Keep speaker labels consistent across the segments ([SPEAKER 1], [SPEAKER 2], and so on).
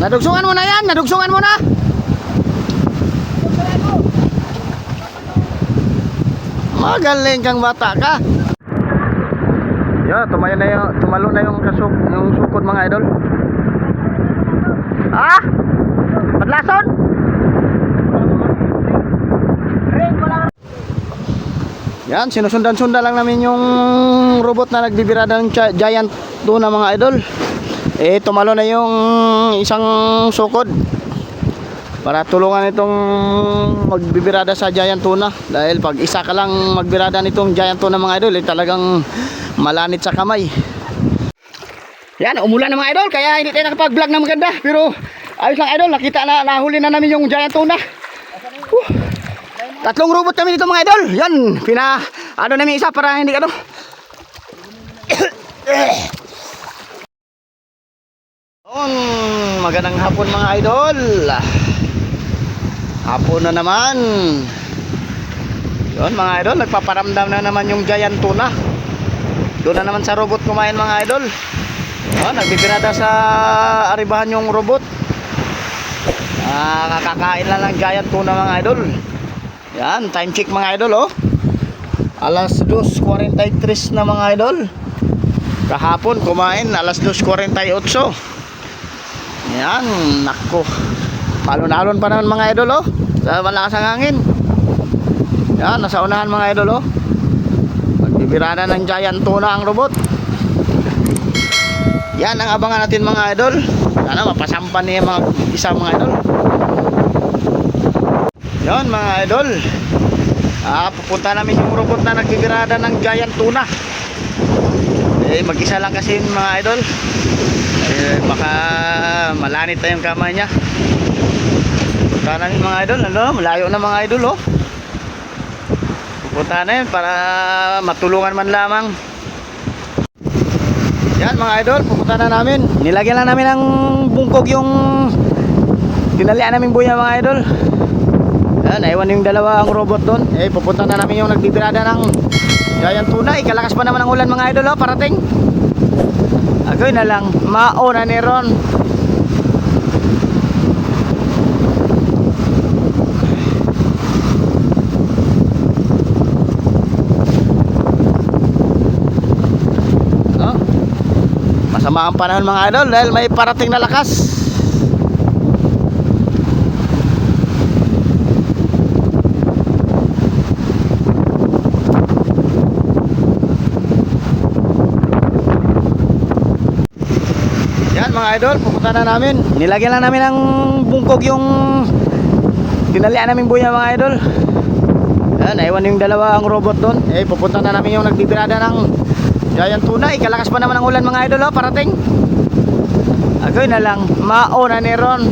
[SPEAKER 1] Nadugsungan mo na yan, nadugsungan mo na. Magaling kang bata ka. Yo, tumalo na yung sukod mga idol. Ah? Padlason? Yan, sinusundan-sundan lang namin yung robot na nagbibirada ng giant tuna mga idol. Eh, tumalo na yung isang sukod para tulungan itong magbibirada sa giant tuna. Dahil pag isa ka lang magbirada nitong giant tuna mga idol, eh, talagang malanit sa kamay. Yan, umulan na mga idol, kaya hindi tayo nakapag-vlog na maganda. Pero ayos lang idol, nakita na, nahuli na namin yung giant tuna. Tatlong robot kami dito mga idol. Yan, ano namin isa para hindi ano. Magandang hapon mga idol. Hapon na naman. Yun mga idol, nagpaparamdam na naman yung giant tuna. Doon na naman sa robot kumain mga idol. Nagbibirada sa aribahan yung robot. Kakakain lang ng giant tuna mga idol. Yan, time check mga idol, oh. Alas 2:43 na mga idol. Kahapon kumain alas 2:48. Yan, nako. Palon-alon pa naman mga idol, oh. Sa malakas ang hangin. Yan, nasa unahan mga idol, oh. Magbibirada ng giant tuna ang robot. Yan ang abangan natin mga idol. Sana mapasampan niya mga isa mga idol. Yan mga idol. Pupunta namin yung robot na nagbibirada ng giant tuna. Eh, mag-isa lang kasi mga idol. Eh, baka malanit na yung kamay niya. Pupunta namin mga idol. Ano? Malayo na mga idol, oh. Pupunta na yun para matulungan man lamang. Yan mga idol, pupunta na namin. Nilagyan lang namin ng bungkog yung tinalian namin buya mga idol. Yan, naiwan yung dalawa ang robot doon. Eh, pupunta na namin yung nagbibirada ng giant tuna. Ikalakas pa naman ang ulan mga idol, oh, parating. Agoy na lang, mauna ni Ron. Masama ang panahon mga idol dahil may parating na lakas. Yan mga idol, pupunta na namin. Nilagyan lang namin ng bungkog yung tinalian namin buya mga idol. Yan, naiwan yung dalawa ang robot doon. Eh, pupunta na namin yung nagbibirada ng giant tuna. Ikalakas pa naman ang ulan mga idol, oh, parating. Agoy na lang, mauna ni Ron.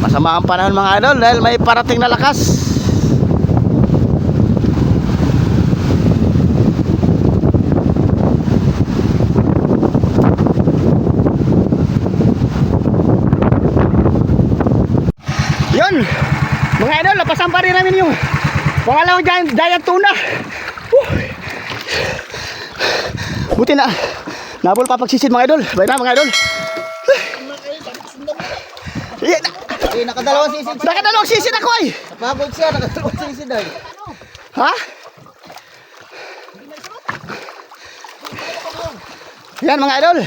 [SPEAKER 1] Masama ang panahon mga idol dahil may parating na lakas. Yun mga idol, napasampa rin namin yung pangalawang giant tuna. Buti na nabol pa pagsisid mga idol. Bye na mga idol.
[SPEAKER 2] Nakadalawang sisid.
[SPEAKER 1] Nakadalawang sisid ako ay.
[SPEAKER 2] Napagod siya, nakadalawang sisid ay.
[SPEAKER 1] Ha? Yan mga idol.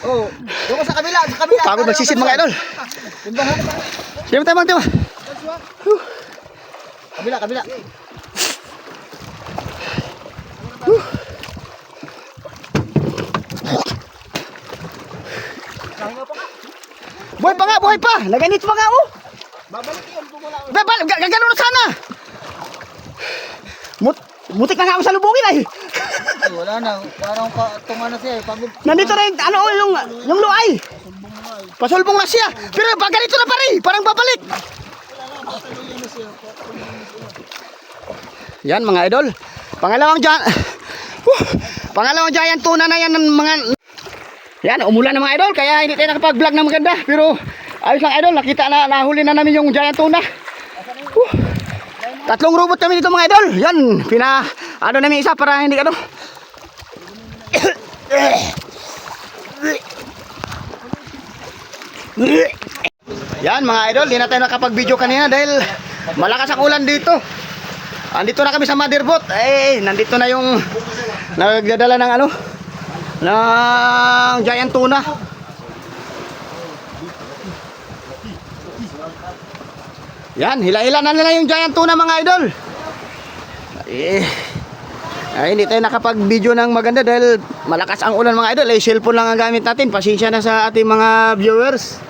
[SPEAKER 2] Oh, doon ko sa kabila, sa kabila.
[SPEAKER 1] Pagod magsisid mga idol.
[SPEAKER 2] Timbangan pa.
[SPEAKER 1] Sige tayo bang.
[SPEAKER 2] Kabila, kabila.
[SPEAKER 1] Buhay pa nga, buhay pa. Naganit pa nga, oh.
[SPEAKER 2] Babalik yun, bumula.
[SPEAKER 1] Gagano na sana. Mutik na nga ako sa lubungin ay.
[SPEAKER 2] Ay, wala na, parang tunga na siya. Pagod.
[SPEAKER 1] Nandito rin, ano, yung luay. Pasulbong na siya. Pero pag ganito na pa rin, parang babalik. Yan mga idol. Pangalawang giant tuna na yan ng mga. Yan, umulan na mga idol, kaya hindi tayo nakapag-vlog na maganda. Pero ayos lang idol, nakita na, nahuli na namin yung giant tuna. Tatlong robot kami dito mga idol. Yan, ano namin isa para hindi ano. Yan mga idol, di na tayo nakapag-video kanina dahil malakas ang ulan dito. Andito na kami sa motherboard. Nandito na yung nagdadala ng ano, ng giant tuna. Yan, hila-hila na nila yung giant tuna mga idol. Hindi tayo nakapag-video ng maganda dahil malakas ang ulan mga idol. Cellphone lang ang gamit natin. Pasensya na sa ating mga viewers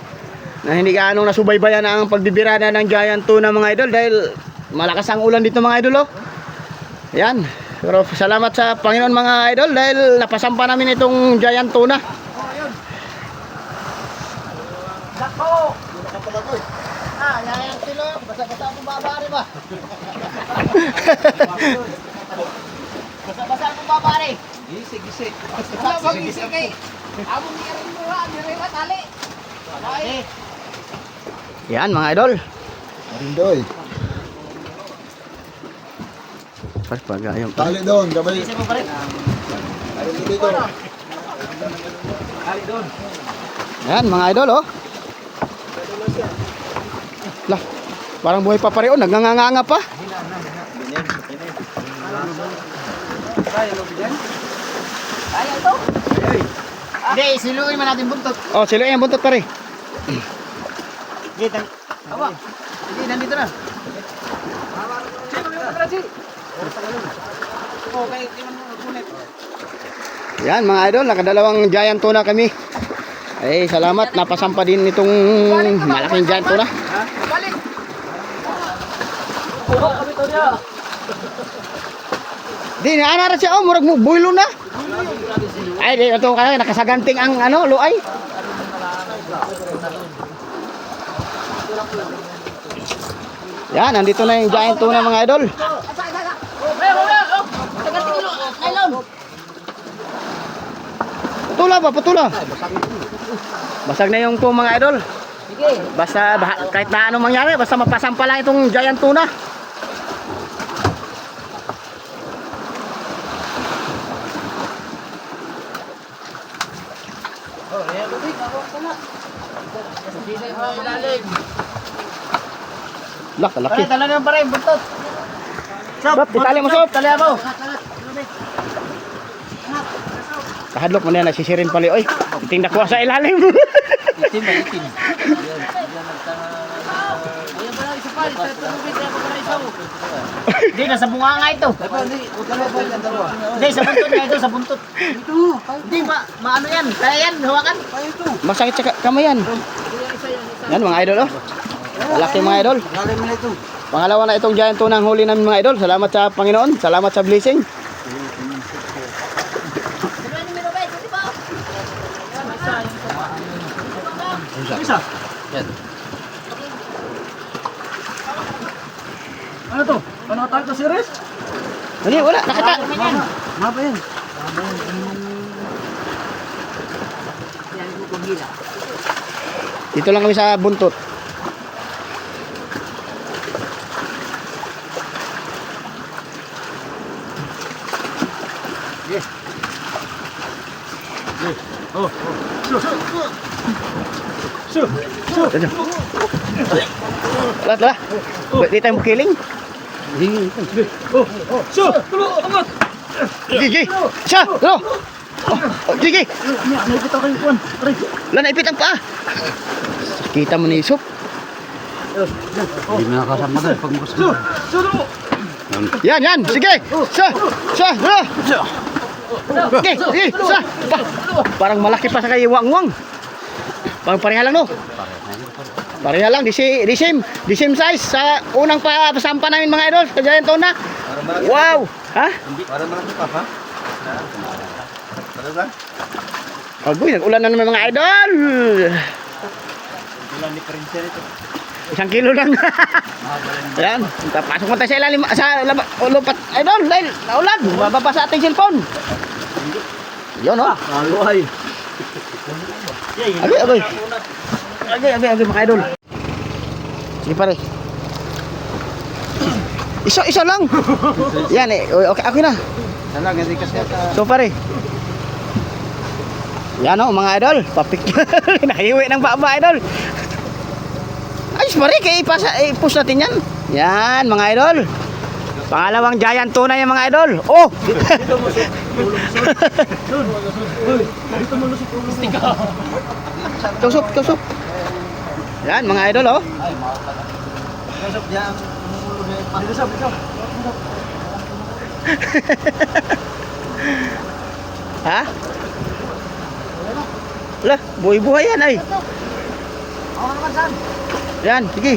[SPEAKER 1] na hindi gaano nasubaybayan ang pagbibirada ng giant tuna mga idol dahil malakas ang ulan dito mga idol. Yan. Pero salamat sa Panginoon mga idol dahil napasampa namin itong giant tuna.
[SPEAKER 2] Giant silo. Basa-basa akong babari ba? Basa-basa akong babari. Gisig. Gisig kay. Among niyarin mo ha. Niyarin mo tali.
[SPEAKER 1] Yan mga idol.
[SPEAKER 3] Arindoy.
[SPEAKER 1] Pagayong.
[SPEAKER 3] Tali doon, gabay.
[SPEAKER 2] Gisig mo pare.
[SPEAKER 3] Arin dito.
[SPEAKER 1] Yan mga idol Lah, parang buhay pa pareho, nagnganganga pa.
[SPEAKER 2] Kaya ito? Hindi, siluin man natin buntot.
[SPEAKER 1] Oh, sila yung buntot pare.
[SPEAKER 2] Awa. Hindi, nandito na. Okay, tingnan mo ulit.
[SPEAKER 1] Yan mga idol, nakadalawang giant tuna kami. Salamat, napasampa din itong malaking giant tuna.
[SPEAKER 2] Balik.
[SPEAKER 1] Di naanara siya murag mo builo na. Di ito kaya nakasaganting ang ano, luay. Yan, nandito na yung giant tuna mga idol. Putula. Basag na yung po mga idol. Basta kahit na anong mangyari, basta mapasampa lang itong giant tuna. Lah, kalaki.
[SPEAKER 2] Tala na pa rin, buntot.
[SPEAKER 1] Sob, itali mo sob.
[SPEAKER 2] Tali mo.
[SPEAKER 1] Kahadlok mo na nagsisirin pali. Oy, tindak ko sa ilalim.
[SPEAKER 2] Itim. Ayun pala, isa pa. Hindi, nasa bunga nga ito. Hindi, sa buntot nga ito, sa buntot. Hindi, maano yan. Kaya yan, hawakan.
[SPEAKER 1] Masakit sa kamay yan. Yan mga idol Malaki mga idol. Pangalawa na itong giant tuna ang huli namin mga idol. Salamat sa Panginoon. Salamat sa blessing.
[SPEAKER 2] Ano to? Ano ka to, series?
[SPEAKER 1] Hindi, wala. Nakata.
[SPEAKER 2] Mapa yan.
[SPEAKER 1] Dito lang kami sa buntot. Wala. Di tayo makiling. Gigi. Siya. Lo. Gigi.
[SPEAKER 2] Naipit ako yung kuwan.
[SPEAKER 1] Wala naipit ang paa. Kita mo ni Isop.
[SPEAKER 3] Hindi na nakasama tayo pag makasama.
[SPEAKER 1] Yan. Sige. Sa. Okay. Sige. Sa. Parang malaki pa sa kay wang-wang. Pareha lang no. Pareha lang. Di same size sa unang pasampa namin mga idol. Kaya ito na. Wow. Ha?
[SPEAKER 3] Para marami pa ha?
[SPEAKER 1] Agoy, nag-ulan na naman mga idol.
[SPEAKER 3] Ulan ni Prince ito.
[SPEAKER 1] 1 kilo lang. Ayan, pasok mo tayo sa ilalim sa lupat idol dahil naulan, bababa sa ating cellphone. Yun oh.
[SPEAKER 3] Aluay.
[SPEAKER 1] Agay mga idol. Sige pare. Isa lang. Yan eh. Okay na.
[SPEAKER 3] Sana, hindi kasi ata.
[SPEAKER 1] So pare. Yan o mga idol. Papicture. Nahiwi ng baba idol. Ayos pare. Kaya i-push natin yan. Yan mga idol. Pangalawang giant tuna yan mga idol. Oh! Kusop. Yan mga idol oh. Ha? Lah, buhay-buhay yan ay.
[SPEAKER 2] Ako naman saan?
[SPEAKER 1] Yan, sige.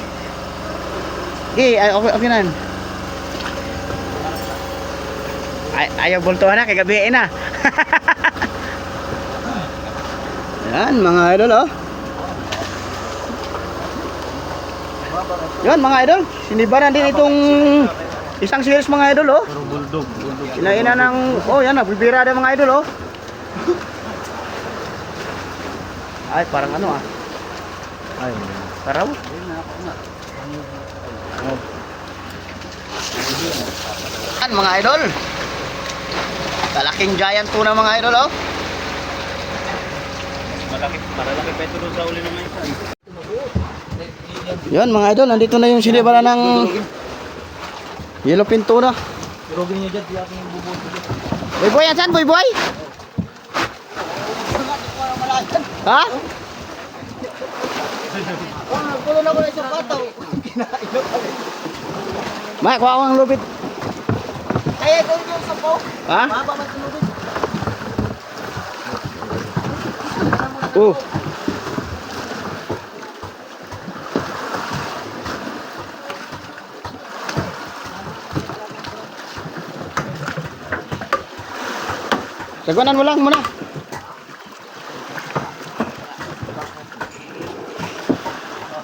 [SPEAKER 1] Sige, okay na yan. Ayaw bultuhan na, kagabihin na. Yan, mga idol oh. Yan, mga idol. Sinibaran din itong isang series mga idol oh.
[SPEAKER 3] Buldog.
[SPEAKER 1] Inaina ng, oh yan, bibirada mga idol oh. Ay, parang ano ah.
[SPEAKER 3] Ay,
[SPEAKER 1] Taraw. Yan mga idol. Kalaking giant tuna mga idol oh.
[SPEAKER 3] malaki pa ito doon sa uli ng may isa.
[SPEAKER 1] Yan mga idol, nandito na yung sinibaran ng yellowfin tuna.
[SPEAKER 3] Turugin niyo dyan, di ako yung bubuto dyan.
[SPEAKER 1] Boy, yan saan? Boy? Ha?
[SPEAKER 2] Kulo na ko na isang pataw.
[SPEAKER 1] May, kuha ko ng lupit.
[SPEAKER 2] Kaya ikaw yung sa po.
[SPEAKER 1] Ha?
[SPEAKER 2] Mababa man tulubin.
[SPEAKER 1] Oh. Sagwanan mo lang muna.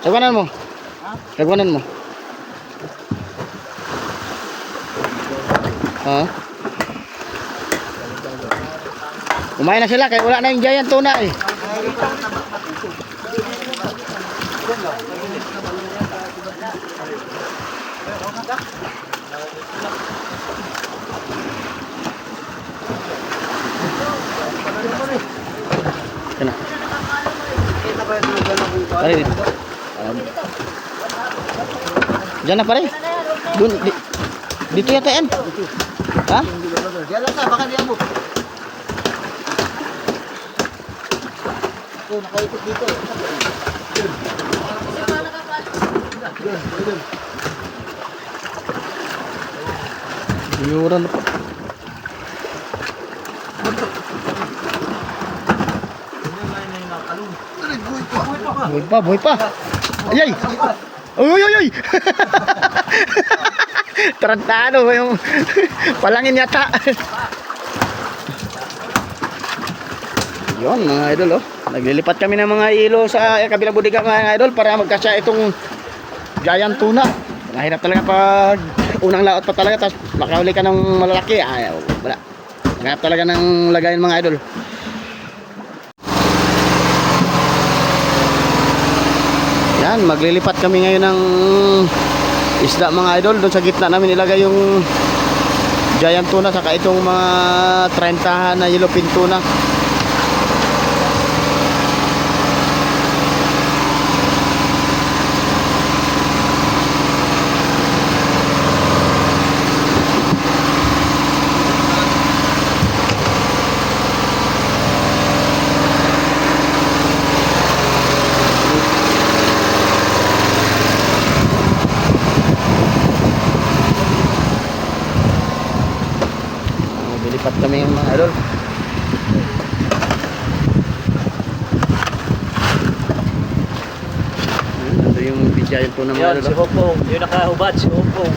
[SPEAKER 1] Sagwanan mo. Sagwanan mo. Ha? Kumain na sila kaya wala na yung giant tuna eh. Sana. Pare dito. Diyan na pare. Dun, dito yata yan. Ha?
[SPEAKER 2] Diyan lang ka, baka di amo. Oh, nakaikot dito.
[SPEAKER 1] Yura na pa. Buhay pa. Ayay! Uy! Tarantado yung palangin yata. Yun mga idol oh. Naglilipat kami ng mga ilo sa kabilang budiga mga idol para magkasya itong giant tuna. Mahirap talaga pag unang laot pa talaga tapos makahuli ka ng malalaki. Ay, wala. Mahirap talaga ng lagayan mga idol. Yan, maglilipat kami ngayon ng isda mga idol. Doon sa gitna namin ilagay yung giant tuna saka itong mga 30 na yellowfin tuna. Lilipat kami mga idol. Ito yung giant tuna mga
[SPEAKER 3] Yan,
[SPEAKER 1] idol.
[SPEAKER 3] si Hopong. Yung nakahubad, si Hopong.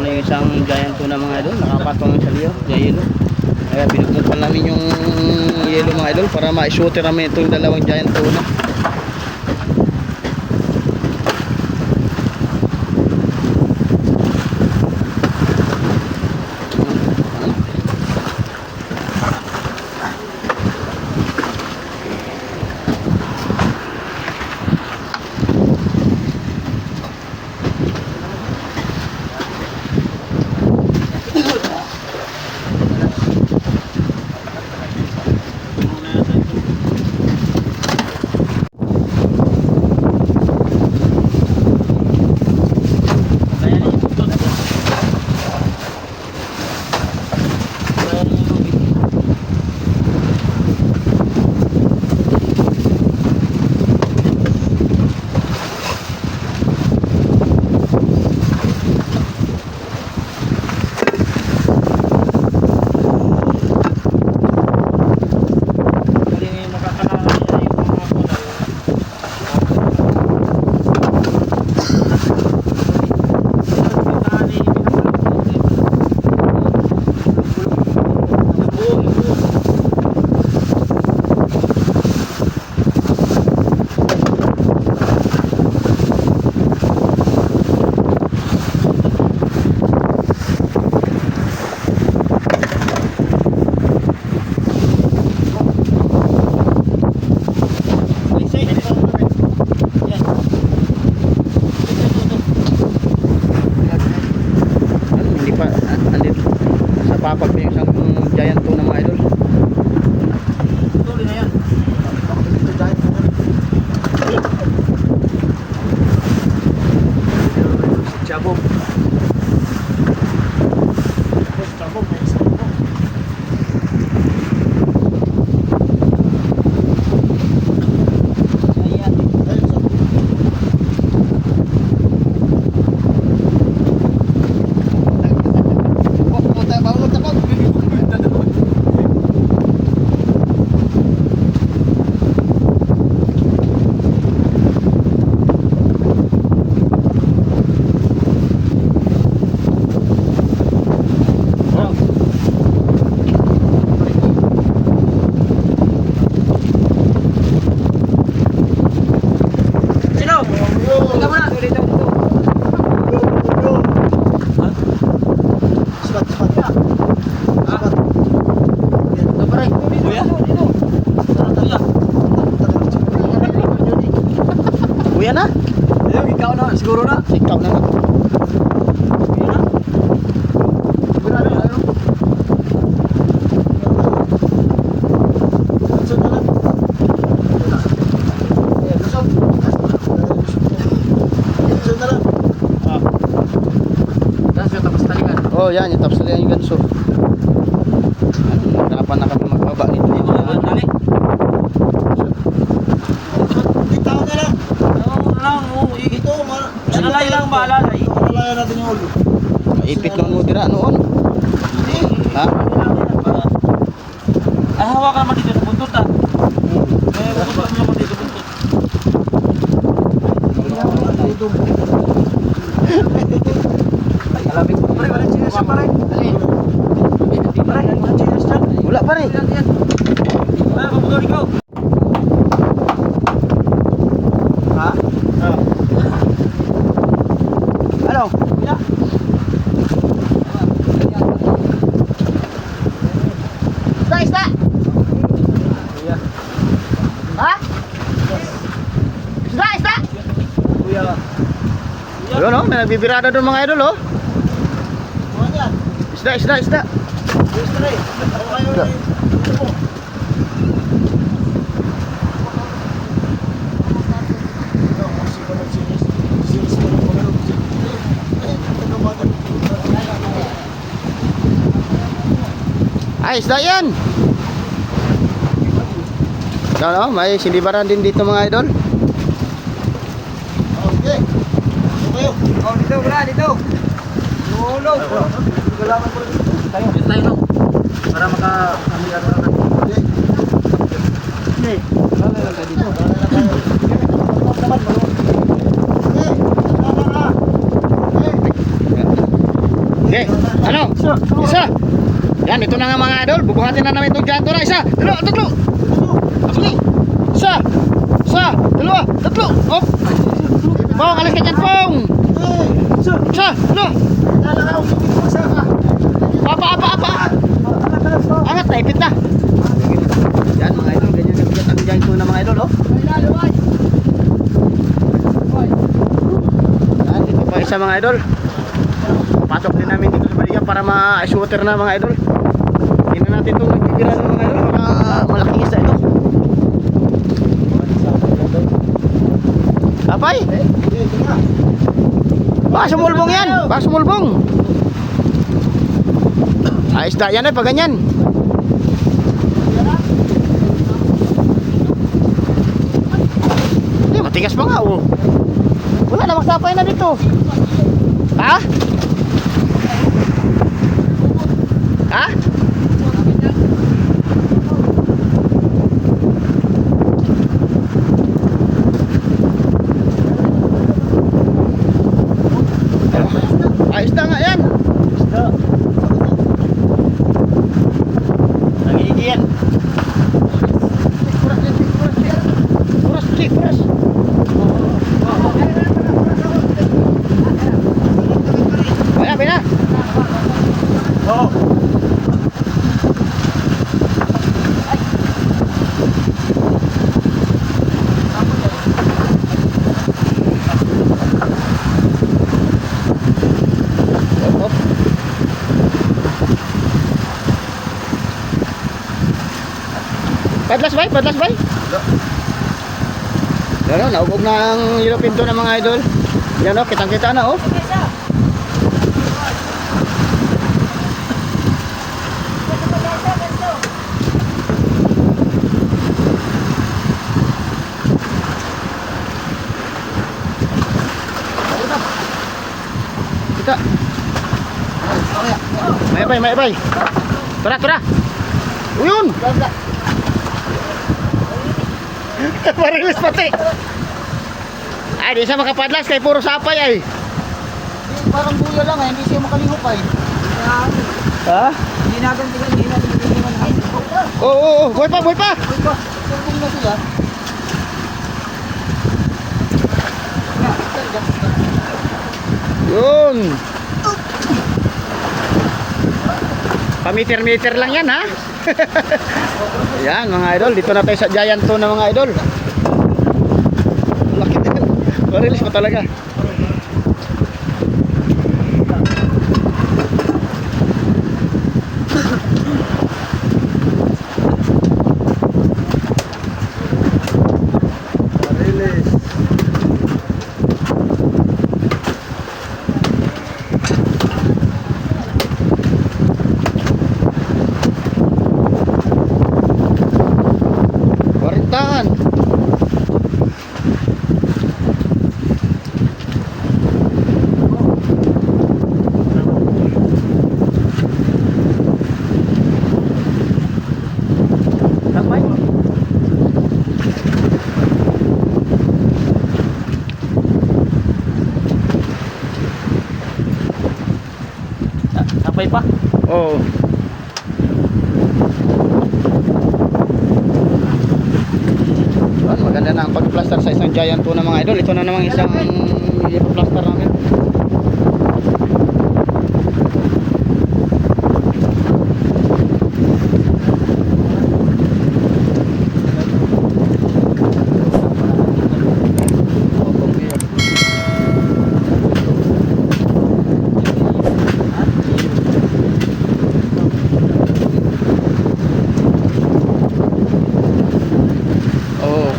[SPEAKER 1] na yung isang giant tuna mga idol. Nakapatong sa liyo, yellow. Kaya binukbukan namin yung yellow mga idol para ma-shooter namin itong dalawang giant tuna. Hindi pa andito sa papag pa yung isang giant tuna mga idol.
[SPEAKER 2] Tuloy na yan.
[SPEAKER 3] Chabog.
[SPEAKER 2] Sino? Ikaw muna. Dito. Ito pa rin. Kuya?
[SPEAKER 1] Kuya na?
[SPEAKER 3] Ayun, ikaw na, siguro na.
[SPEAKER 1] Ikaw na na.
[SPEAKER 2] Tapos yung tapos talikan.
[SPEAKER 1] Oh, yan, yung tapos na yan yung ganso. Hirapan na kami magbaba nito.
[SPEAKER 2] Tali.
[SPEAKER 4] Itaw na lang.
[SPEAKER 2] Ito, nalay lang maalalay.
[SPEAKER 4] Malaya natin yung ulo.
[SPEAKER 1] Maipit lang mo dira noon. Ha?
[SPEAKER 2] Ay, hawakan naman dito sa buntot ah. Kaya buntot naman dito buntot.
[SPEAKER 3] Ay, alabig mo. Pare, walang chinas siya, pare. Pare, walang chinas siya.
[SPEAKER 1] Wala pa rin.
[SPEAKER 2] Ay, pabudol ikaw.
[SPEAKER 3] Ha? Ano?
[SPEAKER 2] Kuya. Isda! Ha? Isda!
[SPEAKER 3] Kuya.
[SPEAKER 1] Yun oh, may nagbibirada doon mga idol oh.
[SPEAKER 4] Ano yan?
[SPEAKER 1] Isda, isda, isda.
[SPEAKER 4] History. Ano kayo ni?
[SPEAKER 1] Ay, isda yan. No, may silibaran din dito mga idol.
[SPEAKER 4] Okay. Okay.
[SPEAKER 3] Oh, dito, wala, dito. Tulog.
[SPEAKER 2] Dito tayo no. Para maka-amila na natin.
[SPEAKER 1] Okay. Ano? Isa. Yan, ito na nga mga idol. Bubuhatin na namin itong giant tuna. Isa, dalawa, tatlo. Tatlo. Isa. Isa, dalawa, tatlo. Op. Pong, alis ka dyan, Pong. Isa, dalawa. Apa. Angat, naipit na. Yan mga idol, ganyan kabigat ang giant tuna mga idol, oh. Yan, dito pa isa mga idol. Pasok din namin dito sa balikan para ma-shooter na mga idol. Hindi na natin itong nagbibiran mga idol. Malaking isa ito. Apay? Baka sumulbong yan. Baka sumulbong. Isda yan pag ganyan. Hindi, matigas pa nga oh. Wala na, magsapay na dito. Ha? Ha? Ayos na nga yan. Nangigiyan. Puras. Wala.
[SPEAKER 4] Oo.
[SPEAKER 1] Padlas bay? Yan o, naugog na ang yellow pinto ng mga idol. Yan o, kitang-kita na o. Kita. May bay. Tara. Uyun. Marilis pati. Ay, di siya makapadlas kay puro sapay ay.
[SPEAKER 2] Parang buya lang hindi siya makalihukay.
[SPEAKER 1] Ha?
[SPEAKER 2] Hindi natin tingnan.
[SPEAKER 1] Oo, buhay pa.
[SPEAKER 2] Sumbong na sila.
[SPEAKER 1] Yun. Pameter-meter lang yan ha. Yan mga idol, dito na tayo sa giant tuna mga idol. Laki din. Marilis pa talaga. Warintahan. Sampai.
[SPEAKER 2] Sampai pa.
[SPEAKER 1] Oo. Maganda na ang pag-plaster sa isang giant tuna mga idol. Ito na namang isang i-plaster namin. Oo.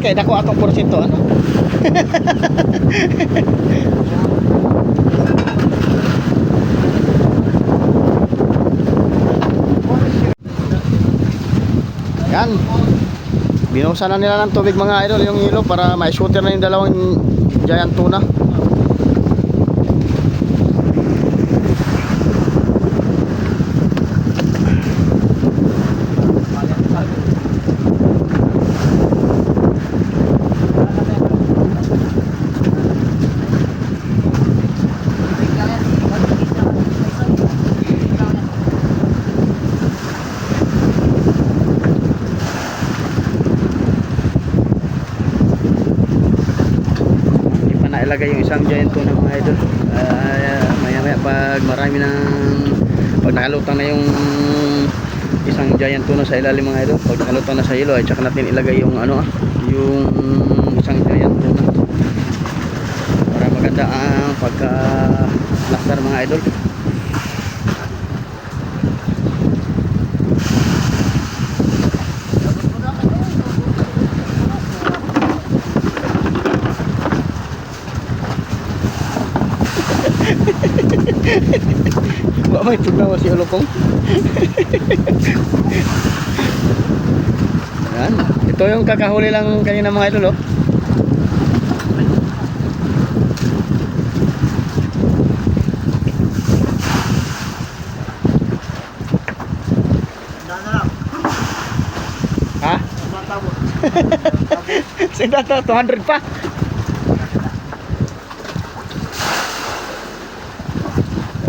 [SPEAKER 1] kay dako atong porsyento ano. Yan. Binuhusan na nila ng tubig mga idol yung ilo para ma-shooter na yung dalawang giant tuna. Nailagay yung isang giant tuna mga idol. Maya maya pag marami ng pag nakalutang na yung isang giant tuna sa ilalim mga idol, pag nakalutang na sa ilo ay tsaka natin ilagay yung ano yung isang giant tuna para maganda ang pagka lastar mga idol. Wala may tugnaw si Olokong. Yan. Ito yung kakahuli lang kanina mga idol oh. Ha? Senda to 200 pa.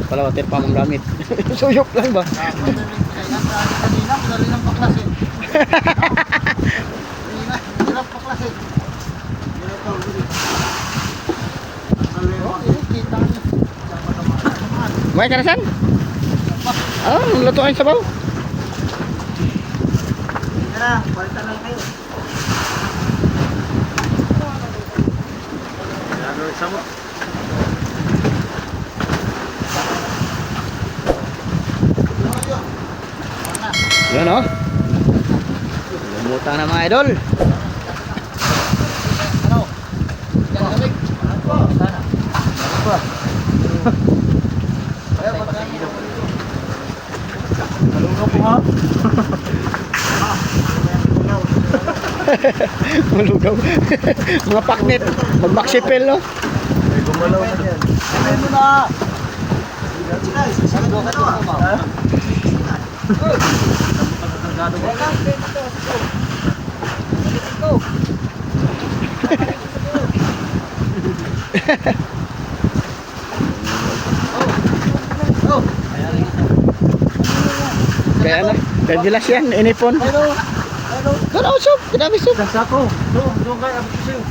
[SPEAKER 1] Pala water pa mong gamit. Suyok lang ba?
[SPEAKER 2] Kanina, madali ng paklasin. Kanina, hirap paklasin. Hirap pa, kita niyo.
[SPEAKER 1] May karasan? Ah, lutuin sabaw.
[SPEAKER 2] Tara, balitan lang kayo. Samot.
[SPEAKER 1] Yun oh. Lumutan na mga idol.
[SPEAKER 2] Ano? Yan lamig. Ano? Sana. Ano? Ay, pagkain. Malungaw po ha?
[SPEAKER 1] Malugaw. Mga paknet. Mag-maksipel no.
[SPEAKER 3] May gumalaw na yan.
[SPEAKER 2] Sabihin mo na. Sabihin mo na.
[SPEAKER 1] Kaya na. Kadilas yan. Inipon. Doon ako sob. Kadami sob.
[SPEAKER 3] Sako. Doon kayo abot ko sa'yo.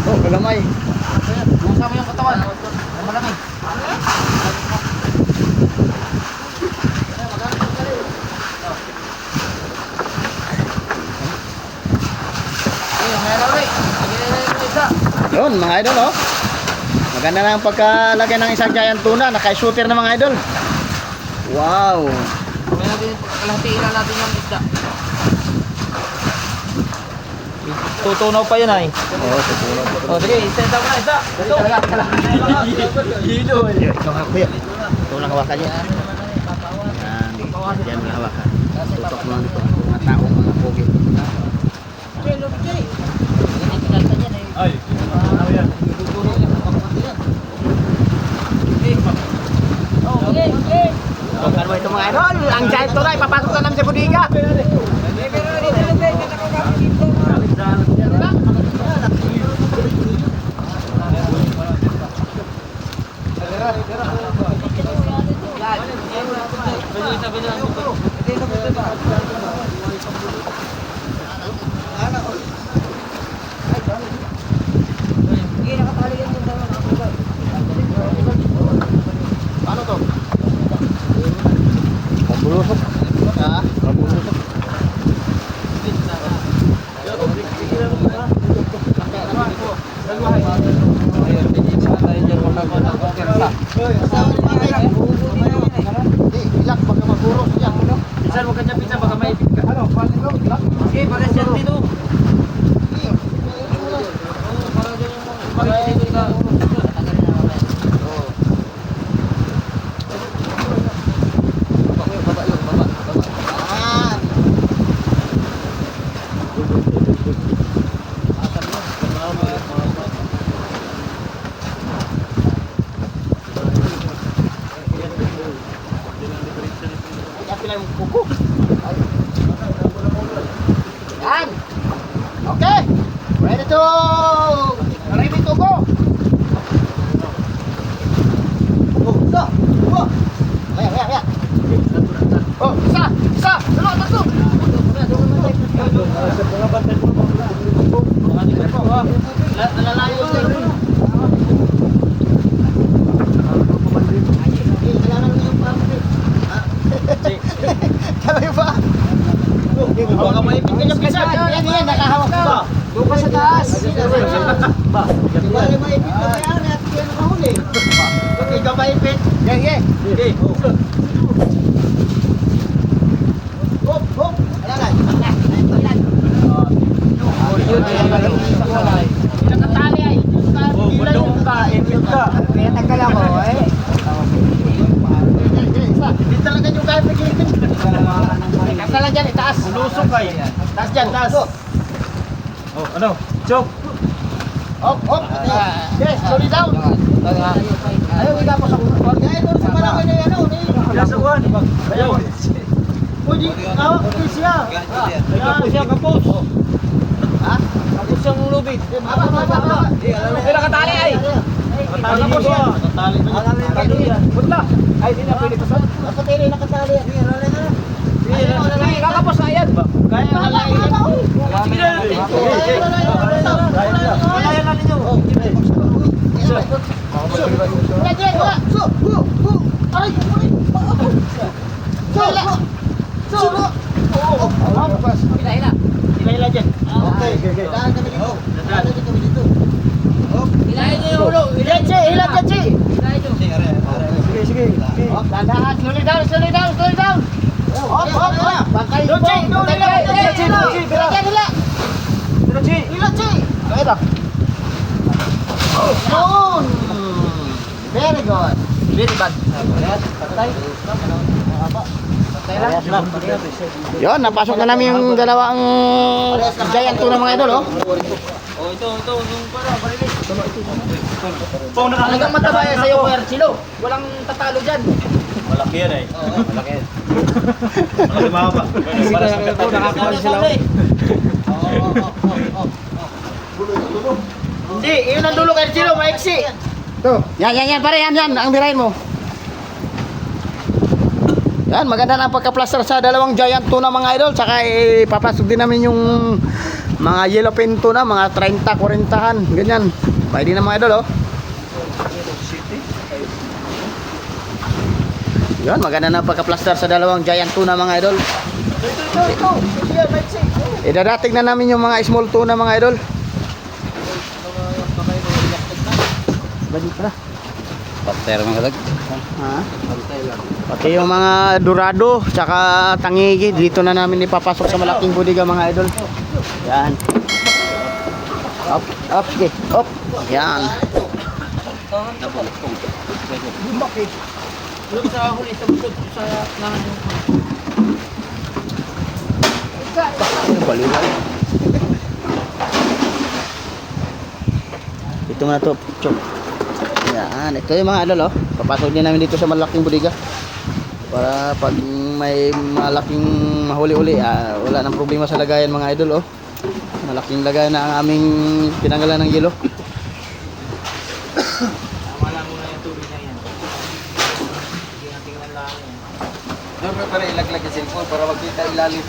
[SPEAKER 1] Oh, kalamay.
[SPEAKER 2] Busama yung katawan. Malamig.
[SPEAKER 1] Yun mga idol oh. Maganda na ang pagkalagay ng isang giant tuna. Naka-shooter na mga idol. Wow.
[SPEAKER 2] Kalahatiin na natin yung isda.
[SPEAKER 3] Tutunaw pa yan ay.
[SPEAKER 1] Oo, tutunaw pa.
[SPEAKER 3] O sige, send mo na isda. Ito. Hilo.
[SPEAKER 1] Ikaw nga kuya. Ito lang hawakan niya. Yan, yan lang hawakan. Tutok mo lang dito. Mga tao, mga pogi.
[SPEAKER 3] Ay, ano yan?
[SPEAKER 1] Tukan mo ito mga idol. Ang giant tuna ipapasok na namin sa budiga. Paano to? Mabulusok. Ha? Mabulusok.
[SPEAKER 2] to Remy Tugo. Isa. Kaya. Oh, isa. Dalo, tatlo. Lalayo sir. Kaya ba? Baka maipit ka niya pisa. Yan, nakahawak ka. Doon pa sa taas. Baka maipit ka ba yan at yan nakahuli. Okay, ka maipit. Yeah. Hop. Alalay. Nakatali ay.
[SPEAKER 3] Bundong ka, ipit ka.
[SPEAKER 2] Kaya tagal ako eh. Hindi talaga yung kaya pagiging. Kaya lang dyan, itaas.
[SPEAKER 3] Lusok kayo.
[SPEAKER 2] Taas dyan, taas.
[SPEAKER 3] Oh, ano? Choke.
[SPEAKER 2] Hop. Yes, slowly down. Ayaw, hindi ka po sa kumpor. Kaya doon sa malaki na yan,
[SPEAKER 3] Yasuan. Ayaw.
[SPEAKER 2] Pwede, hawak ko siya.
[SPEAKER 3] Kapos siya, kapos.
[SPEAKER 2] Ha?
[SPEAKER 3] Kapos siyang lubid.
[SPEAKER 2] Haba.
[SPEAKER 3] May nakatali ay. Nakatali po siya. Nakatali yan. Punta. Ay, di na pwede pa sa.
[SPEAKER 2] Nakatali, nakatali.
[SPEAKER 3] Sige, kakapos na yan. Kaya lalay. Sige na. Kaya na ninyo.
[SPEAKER 2] Hila dyan. Okay. Daan kami dito. Hilahin niyo yung ulo. Hila dyan, Chi.
[SPEAKER 3] Sige.
[SPEAKER 2] Dahan, slowly down. Hop. Bangkay mo. Hila, Chi. Kaya ito. Yun. Very good.
[SPEAKER 3] Very bad.
[SPEAKER 1] Yon, napasok na namin yung dalawang giant tuna mga idol, oh.
[SPEAKER 3] Oh, ito, yung para, barilis.
[SPEAKER 2] Talagang mataba yan sa'yo, Kuya Archilo. Walang tatalo dyan.
[SPEAKER 3] Malaki yan eh. Malaki. Malaki mahaba. Para sa ito, nakakawa sila.
[SPEAKER 2] Hindi, yun ang dulo, Kuya Archilo, maiksi.
[SPEAKER 1] Yan, pare, yan, ang birahin mo. Yan, maganda na ang pagka-plaster sa dalawang giant tuna mga idol. Saka papasok din namin yung mga yellowfin tuna, mga 30-40han, ganyan. Pwede na mga idol, oh. Yan, maganda na ang pagka-plaster sa dalawang giant tuna mga idol.
[SPEAKER 2] Ito. Yan, maiksi.
[SPEAKER 1] Idadating na namin yung mga small tuna mga idol. Balik na.
[SPEAKER 3] Pater mga kadag.
[SPEAKER 1] Ha? Pati yung mga dorado, tsaka tangigi, dito na namin ipapasok sa malaking budiga mga idol. Yan. Up, sige, up. Yan.
[SPEAKER 3] Doon sa huli, sa bukod, sa nangan yung...
[SPEAKER 1] Baliwal. Ito na to, chok. Yan, ito yung mga idol, oh. Papasok din namin dito sa malaking budiga. Para pag may malaking mahuli-uli, wala nang problema sa lagayan mga idol, oh. Malaking lagayan na ang aming pinanggalan ng yelo.
[SPEAKER 3] Tama lang muna yung tubig na yan. Hindi na tingnan lang yan. Doon mo para ilaglag yung cellphone para magkita ilalim.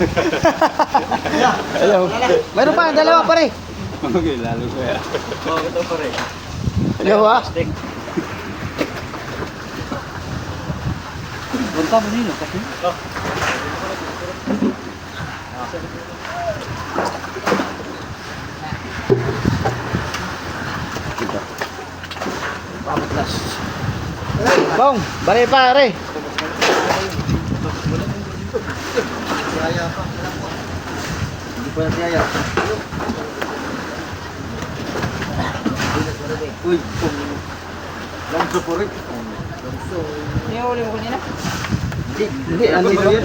[SPEAKER 1] Ayaw. Mayroon pa, dalawa pare.
[SPEAKER 3] Okay, lalo ko yan. Oo, ito pa rin.
[SPEAKER 1] Ayaw, ha?
[SPEAKER 3] Punta mo nilo kasi.
[SPEAKER 1] Pamutlas. Bong, bare pare.
[SPEAKER 3] Hindi pa natin ayaw. Uy, lang supurit.
[SPEAKER 2] Yung uli mo kanina?
[SPEAKER 1] Hindi, ano ito?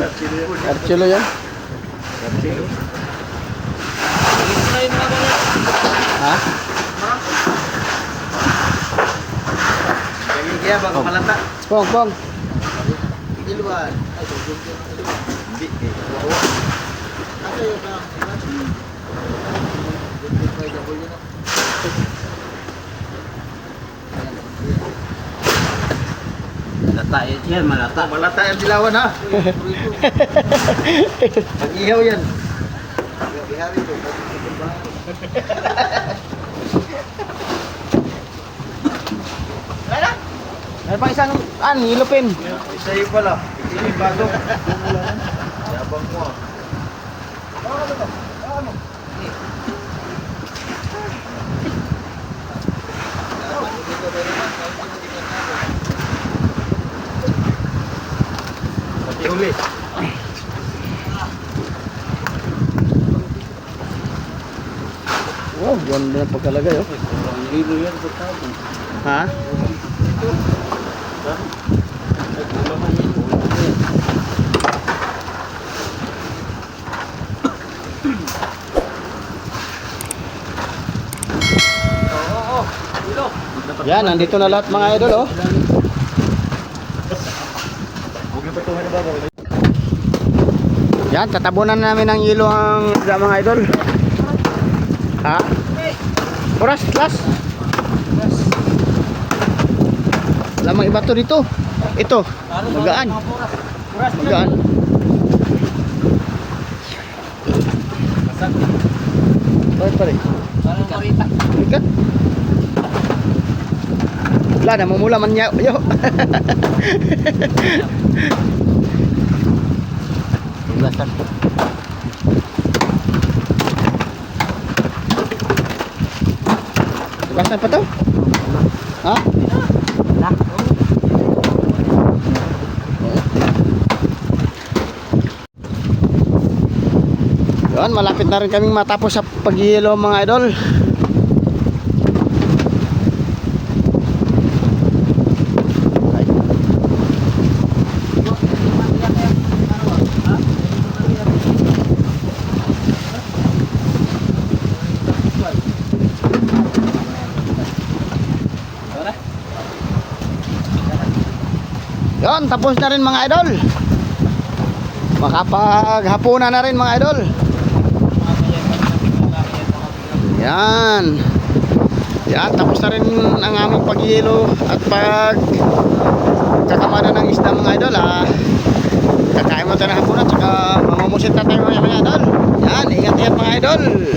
[SPEAKER 1] Archilo yan. Ha?
[SPEAKER 3] Kaya bago malata.
[SPEAKER 1] Bong.
[SPEAKER 2] Diluan.
[SPEAKER 3] Hindi.
[SPEAKER 2] Asa yun na? Yan, malata.
[SPEAKER 3] Malata yung dilawan ha. Pag-ihaw yan.
[SPEAKER 1] Meron pang isang, ilupin.
[SPEAKER 3] Isa yung pala. Ini bago. Yabang mo ah. Pati huli.
[SPEAKER 1] Wow, ganda ng pagkalagay, oh. Ha? Yan, nandito na lahat mga idol, oh. Yan, tatabunan namin ng yelo ang mga idol. Ha? Oras, last. Lamang iba to dito. Ito, magaan. Magaan. Bakit pare? Ikat. Wala, namumula man niya. Yo. Tuglasan. Tuglasan pa to? Ha? Yun, malapit na rin kaming matapos sa paghihilo mga idol. Yun, tapos na rin mga idol. Makapaghapunan na rin mga idol. Yan. Yan, tapos na rin ang aming paghihilo at kakamada ng isda mga idol. Kakain mo tayo ng hapunan, saka mamumusit na tayo mga idol. Yan, ingat-ingat mga idol.